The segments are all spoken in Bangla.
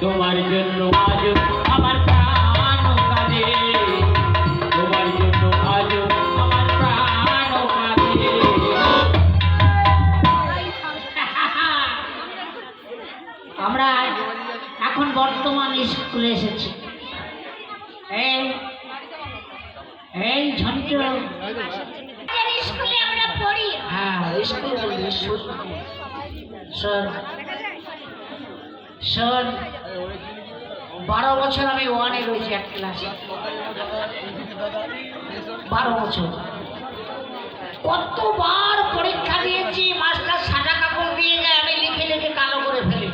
তোমার জন্য আজ আমার প্রাণ কাঁদে, তোমার জন্য আজ আমার প্রাণ কাঁদে। আমরা এখন বর্তমান স্কুলে এসেছি। এই ঝন্টু স্কুলে আমরা পড়ি। হ্যাঁ স্কুল বলি। শোন শোন, 12 বছর আমি ওয়ানে রয়েছি এক ক্লাসে। 12 বছর কতবার পরীক্ষা দিয়েছি, মাস্টার সাদা কাপড় দিয়ে যায়, আমি লিখে লিখে কালো করে ফেলি,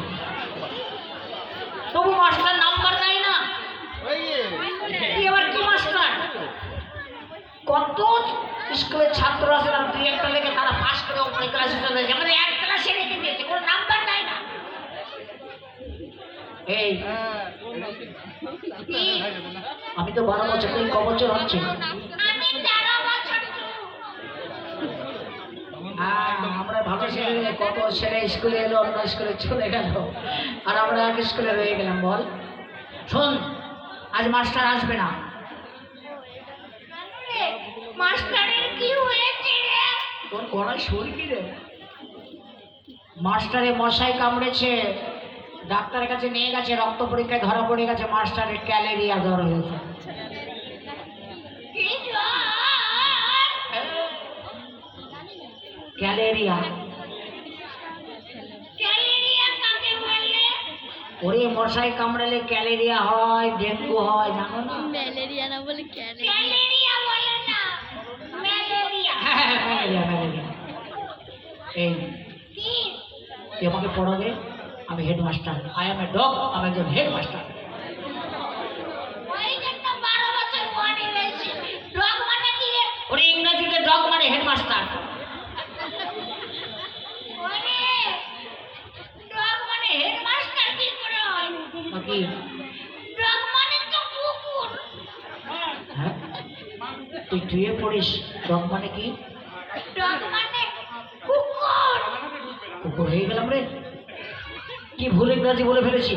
তবু মাস্টার নাম্বার দেয় না। এবার কি মাস্টার, কত স্কুলের ছাত্র আছে না, 2-1টা লেখে তারা পাস করে ওপরে ক্লাসে চলে যায়, আমাদের এক ক্লাসে লিখে দিয়েছে, কোনো নাম্বার দেয় না। এই আমি তো 12 বছর, তুই ক বছর হচ্ছে? আমরা ভালো ছেলে, কত ছেলে স্কুলে এলো, অন্য স্কুলে চলে গেল, আর আমরা এক স্কুলে রয়ে গেলাম। বল শোন, আজ মাস্টার আসবে না। মাস্টারের কি হয়েছে রে? তোর গলায় সুর কি রে? মাস্টারে মশাই কামড়েছে, ডাক্তারের কাছে নিয়ে গেছে, রক্ত পরীক্ষায় ধরা পড়ে গেছে মাস্টারের ক্যালেরিয়া জ্বর হয়েছে। ক্যালেরিয়া, ওরে মশাই কামড়ালে ক্যালেরিয়া হয়, ডেঙ্গু হয়, জানো না? ম্যালেরিয়া না বলে ক্যালেরিয়া বলে না, ম্যালেরিয়া। হ্যাঁ ম্যালেরিয়া, ম্যালেরিয়া। এই তুই আমাকে পড়াবে, আমি headmaster, I M a dog, আমি একজন হেডমাস্টার। ওরে ইংরেজিতে ডগ মানে হেডমাস্টার। তুই ধুয়ে পড়িস, ডগ মানে কি? কুকুর হয়ে গেলাম রে, কি ভুল ইংরাজি বলে ফেলেছি।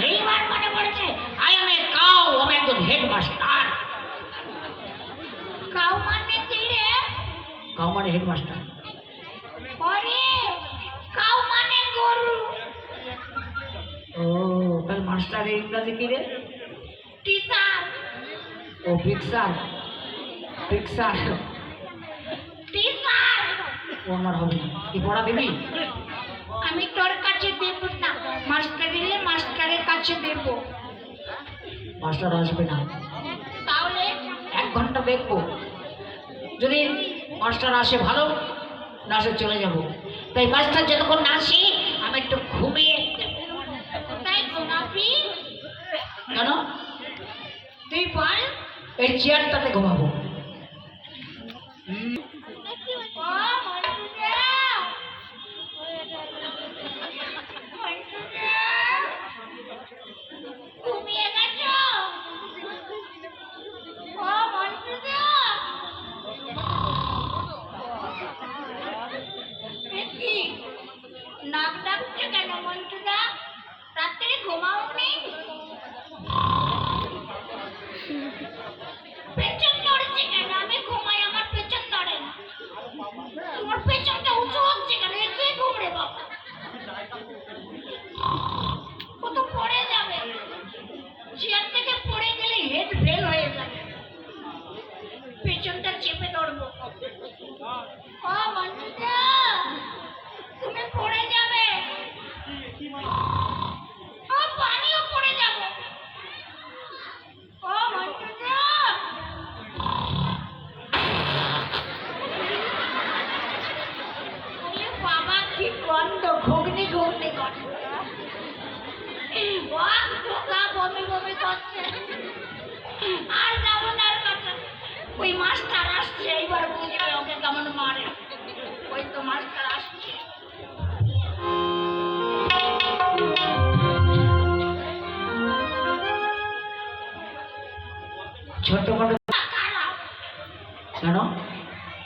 এইবার মনে পড়েছে, আই এম এ কাউ, আমি একজন হেডমাস্টার। কাউ মানে কি রে? কাউ মানে হেডমাস্টার। কাউ মানে গরু। ও তাহলে মাস্টার ইংরাজি কি রে? টিচার। ও পিক্সার, পিক্সার টিচার। ও আমার হবে না, কি পড়া দিবি? আমি তোর কাছে দেব না, মাস্টার দিলে মাস্টারের কাছে দেব। মাস্টার আসবে না, তাহলে 1 ঘন্টা দেখবো, যদি মাস্টার আসে ভালো, না আসে চলে যাব। তাই মাস্টার যতক্ষণ না আসে আমি একটু ঘুমিয়ে। কোথায় ঘুমাবি? কেন? তুই বল। এই চেয়ারটাতে ঘুমাবো। ঘুমিয়ে গেছো? নাক ডাকছে কেন মন্টুদা? রাত্রে ঘুমাওনি? পেছন ধরেছে কেন? আমি ঘুমাই, আমার পেছন ধরে না। তোমার পেছনটা উঁচু হচ্ছে কেন? একটু ঘুমরে বাবা, ও তো পড়ে যাবে, চেয়ার থেকে পড়ে গেলে হেড ফেল হয়ে যাবে। পেছনটা চেপে ধরবো। ও মন্টুদা, তুমি পড়ে যাবে, ও পানিও পড়ে যাবে। ও মন্টুদা, বাবা কি গন্ধ, ঘুগনি ঘুগনি গন্ধ। বমি বমি করছে, আর যাবো না কাছে। ওই মাস্টার আসছে, এইবার বুঝবে ওকে কেমন মারে। ওই তো মাস্টার আসছে। ছোট্ট করে কেন?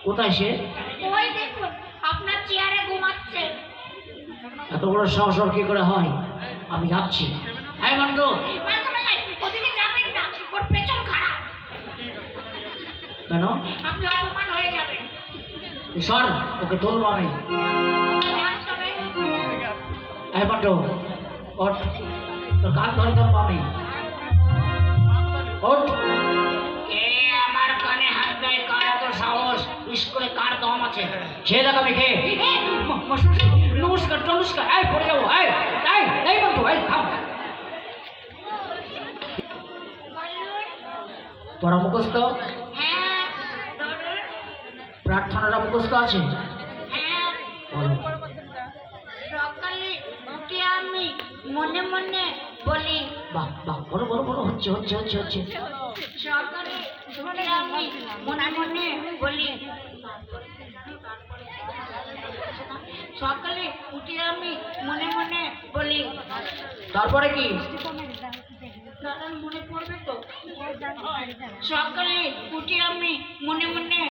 কোথায় সে? ওই দেখুন, আপনার চেয়ারে ঘুমাচ্ছে। এত বড় সাহস কি করে হয়? আমি যাচ্ছি। হ্যাঁ বন্ধু, মাস্টারমশাই ওদিকে যাবেন না, ওর পেছন খারাপ, কেন? আপনি অপমান হয়ে যাবেন। সর, ওকে তুলবো আমি। মাস্টারে, হ্যাঁ বন্ধু, ওঠ, তোর কাজ ধরে তুলবো আমি। ওঠ। কে আমার কানে হাত দেয়? কার এত সাহস? স্কুলে কার দম আছে? সে দেখাবে কে? নমস্কার নমস্কার। এই পড়ে যাবো। এই বন্ধু, এই থাম। তোরা মুখস্থ? হ্যাঁ ধরুন, প্রার্থনাটা মুখস্থ আছে? হ্যাঁ। বলো। সকালে উঠে আমি মনে মনে বলি, বাহ বাহ, বলো বলো বলো, হচ্ছে হচ্ছে হচ্ছে হচ্ছে। সকালে উঠে আমি মনে মনে বলি, সকালে উঠে আমি মনে মনে বলি, তারপরে কি? দাদা মনে পড়বে তো? সকালে উঠে আমি মনে মনে